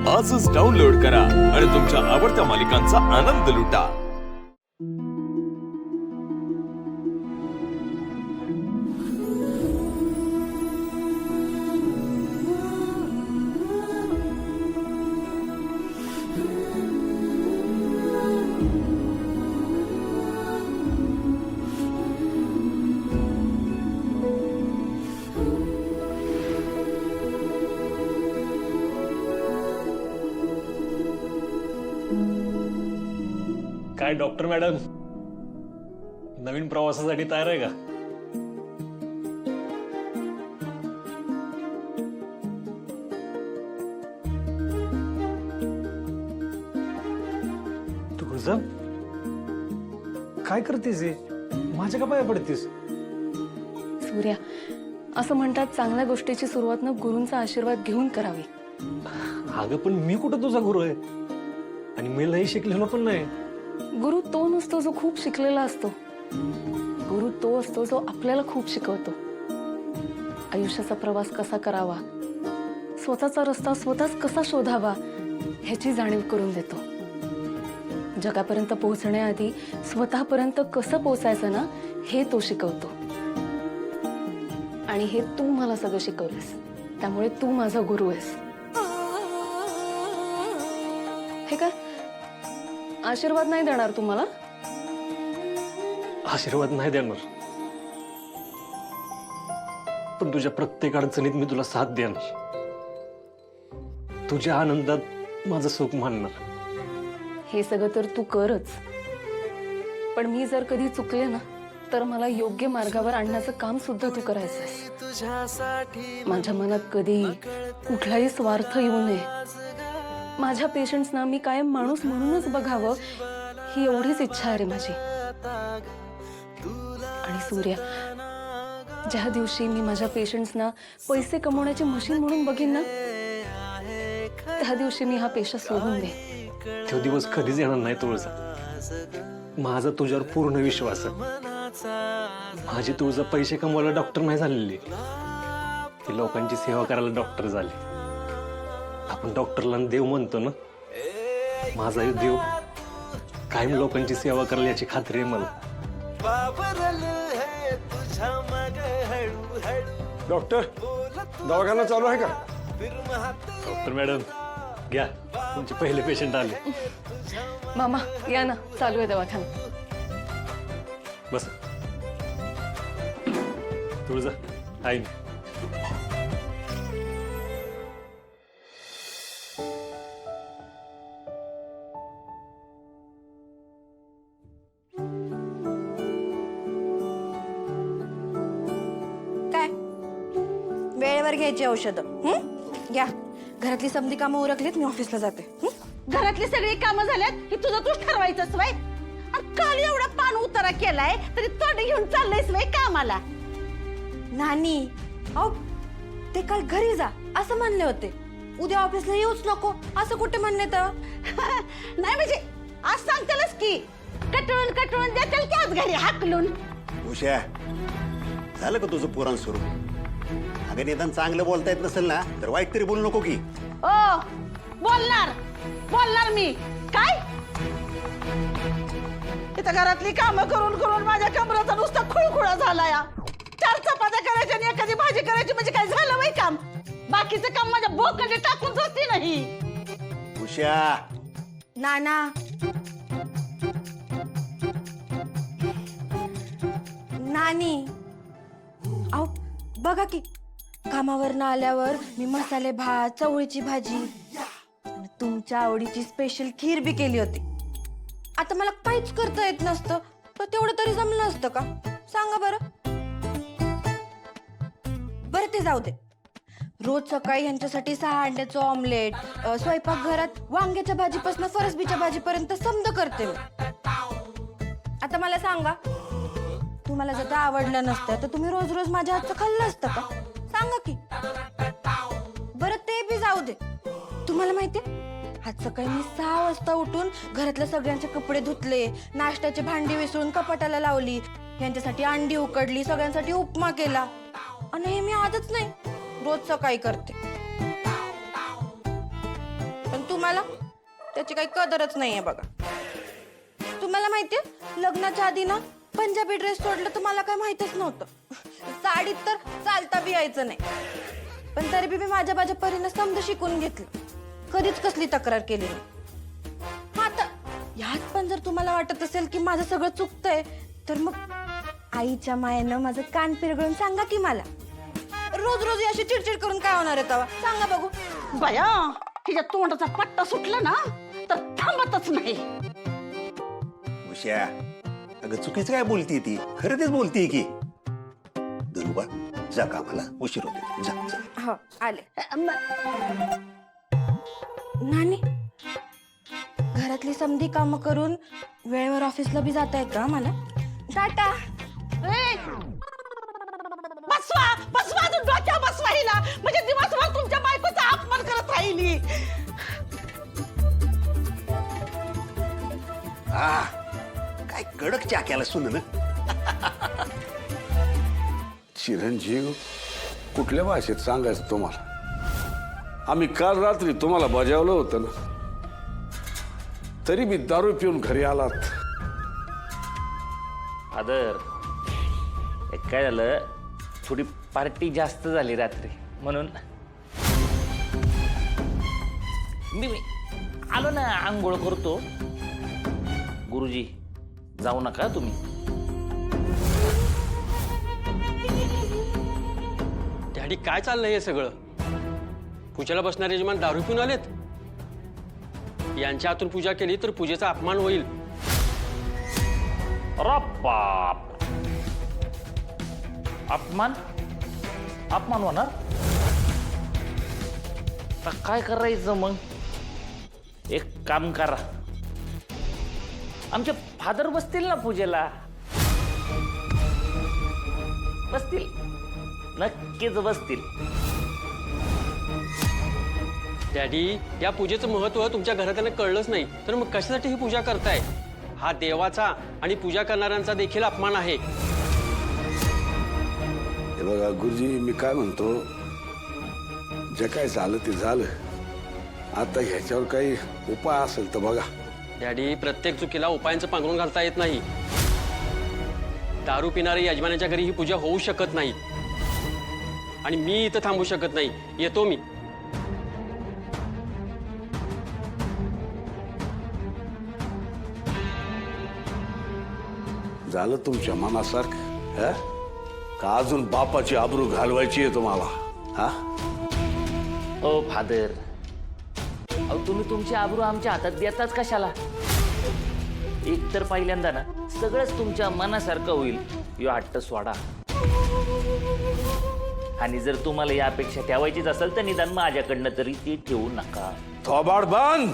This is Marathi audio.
आजच डाउनलोड करा आणि तुमच्या आवडत्या मालिकांचा आनंद लुटा। काय डॉक्टर मॅडम, नवीन प्रवासासाठी तयार आहे का? तुझं काय करतेस? माझ्या का पाया पडतेस? सूर्या, असं म्हणतात चांगल्या गोष्टीची सुरुवात न गुरूंचा आशीर्वाद घेऊन करावी। अगं पण मी कुठं तुझा गुरु आहे? आणि मी लई शिकलेलो पण नाही। गुरु तो नसतो जो खूप शिकलेला असतो, गुरु तो असतो जो आपल्याला खूप शिकवतो। आयुष्याचा प्रवास कसा करावा, स्वतःचा रस्ता स्वतःच कसा शोधावा ह्याची जाणीव करून देतो। जगापर्यंत पोहोचण्याआधी स्वतःपर्यंत कसं पोहोचायचं ना हे तो शिकवतो। आणि हे तू मला सगळं शिकवलंस, त्यामुळे तू माझा गुरु आहेस। हे काय आशीर्वाद नाही देणार तू मला? आशीर्वाद नाही देणार, पण तुझ्या प्रत्येक अडचणीत मी तुला साथ देणार, तुझ्या आनंदात माझं सुख मानणार। हे सगळं तर तू करच, पण मी जर कधी चुकले ना तर मला योग्य मार्गावर आणण्याचं काम सुद्धा तू करायचंस। माझ्या मनात कधी कुठलाही स्वार्थ येऊ नये, माझ्या पेशंट्सना मी कायम माणूस म्हणूनच बघावं ही एवढीच इच्छा आहे रे माझी। आणि सूर्या, ज्या दिवशी मी माझ्या पेशंट्सना पैसे कमवण्याची मशीन म्हणून बघीन ना त्या दिवशी मी हा पेशा सोडून दे। तो दिवस कधीच येणार नाही तुळजा, माझा तुझ्यावर पूर्ण विश्वास आहे। माझी तुळजा पैसे कमवायला डॉक्टर नाही झालेली, ती लोकांची सेवा करायला डॉक्टर झाली। आपण डॉक्टरला देव म्हणतो ना, माझा देव कायम लोकांची सेवा करायला याची खात्री आहे मला। डॉक्टर, दवाखाना चालू आहे का? डॉक्टर मॅडम घ्या, तुमचे पहिले पेशंट आले। मामा या ना, चालू आहे दवाखाना। बस तुळजा आई काय वेळेवर घ्यायची औषधं? घ्या, घरातली समधी कामं उरकलीत, मी ऑफिसला जाते। घरातली सगळी कामं झाल्यात की तुझं तूच ठरवायचंच वय? आणि काल एवढा पान उतारा केलाय तरी तोंड घेऊन चाललंयस वय कामाला? नानी, अहो ते काल घरी जा असं म्हणले होते, उद्या ऑफिसला येऊच नको असं कुठे म्हणले तर? नाही म्हणजे आज सांगतालच की कटळून कटळून देतील की आज घरी हाकलून। उषा, झालं का तुझं पुराण सुरू? अगं निदान चांगलं बोलता येत नसेल ना तर वाईट तरी बोलू नको की। ओ बोलणार बोलणार मी काय? इथं घरातली कामं करून करून माझ्या कमराचा नुसता खुळखुळा झाला या। 4 चपात्या करायच्या आणि एखादी भाजी करायची म्हणजे काय झालं वय काम? बाकीचं काम माझ्या भोकांडी टाकून जाते नाही। उषा, नाना, नानी, अहो बघा की कामावरनं आल्यावर मी मसाले भात, चवळीची भाजी आणि तुमच्या आवडीची स्पेशल खीर बी केली होती। आता मला काहीच करता येत नसतं तर तेवढं तरी जमलं असतं का? सांगा बरं। बरं ते जाऊ दे, रोज सकाळी यांच्यासाठी 6 अंड्याचं ऑमलेट, स्वयंपाक घरात वांग्याच्या भाजीपासून फरसबीच्या भाजीपर्यंत समद करते मी। आता मला सांगा, तुम्हाला जर आवडलं नसतं तर तुम्ही रोज रोज माझ्या हातचं खाल्लं असतं का? सांगा की। बरं ते बी जाऊ दे, तुम्हाला माहितीये आज सकाळी मी 6 वाजता उठून घरातल्या सगळ्यांचे कपडे धुतले, नाश्त्याची भांडी विसरून कपाटाला लावली, यांच्यासाठी अंडी उकडली, सगळ्यांसाठी उपमा केला। आणि हे मी आजच नाही, रोज सकाळी करते। पण तुम्हाला त्याची काही कदरच नाहीये बघा. तुम्हाला माहितीये लग्नाच्या आधी ना पंजाबी ड्रेस सोडलं तर मला काय माहितच नव्हतं. साडीत तर चालता बी यायचं नाही. पण तरी बी मी माझ्या परीनं समज शिकून घेतलं. कधीच कसली तक्रार केली नाही. हा, आता ह्यात पण जर तुम्हाला वाटत असेल की माझं सगळं चुकतंय तर मग आईच्या मायेनं माझं कान पिरगळून सांगा की मला. रोज रोज अशी चिडचिड करून काय होणार आहे तेव्हा सांगा बघू. बाया तिच्या तोंडाचा पट्टा सुटला ना तर थांबतच नाही. उश्या अगं चुकीचं काय बोलतीये ती, खरं तेच बोलतीये की. धनुबा जा कामाला, उशीर होते, जा जा. हो आले. नानी घरातली समधी कामं करून वेळेवर ऑफिसला बी जाता येतं हा मला. टाटा. बसवा बसवा तू डोक्या बसवा हिला, म्हणजे दिवसभर तुमच्या बायकोचा अपमान करत राहिली. काय कडक चाक्याला सुन ना. चिरंजीव कुठल्या भाषेत सांगायचं तुम्हाला? आम्ही काल रात्री तुम्हाला बजावलं होतं ना, तरी मी दारू पिऊन घरी आलात. फादर काय झालं, थोडी पार्टी जास्त झाली रात्री म्हणून मी आलो ना, आंघोळ करतो. गुरुजी जाऊ नका तुम्ही. डॅडी काय चाललंय हे सगळं? पूजेला बसणारे यजमान दारू पिऊन आलेत. यांच्या हातून पूजा केली तर पूजेचा अपमान होईल. अरे बाप, अपमान अपमान होणार. आता काय करायचं मग? एक काम करा, आमचे फादर बसतील ना पूजेला. बसतील, नक्कीच बसतील. डॅडी या पूजेचं महत्व तुमच्या घरातल्यांना कळलंच नाही तर मग कशासाठी ही पूजा करताय? हा देवाचा आणि पूजा करणाऱ्यांचा देखील अपमान आहे. हे बघा गुरुजी, मी काय म्हणतो, जे काय झालं ते झालं. आता ह्याच्यावर काही उपाय असेल तर बघा. डॅडी प्रत्येक चुकीला उपायांचं पांघरून घालता येत नाही. दारू पिणारे यजमानाच्या घरी ही पूजा होऊ शकत नाही आणि मी इथं थांबू शकत नाही. येतो मी. झालं तुमच्या मनासारखं? हा? का अजून बापाची आबरू घालवायची आहे तुम्हाला? हा, ओ फादर, अहो तुम्ही तुमची आबरू आमच्या हातात देताच कशाला? एक तर पहिल्यांदा ना सगळंच तुमच्या मनासारखं होईल यो हट्ट सोडा. आणि जर तुम्हाला यापेक्षा ठेवायचीच असेल तर निदान माझ्याकडनं तरी ती ठेवू नका. थोबाड बंद.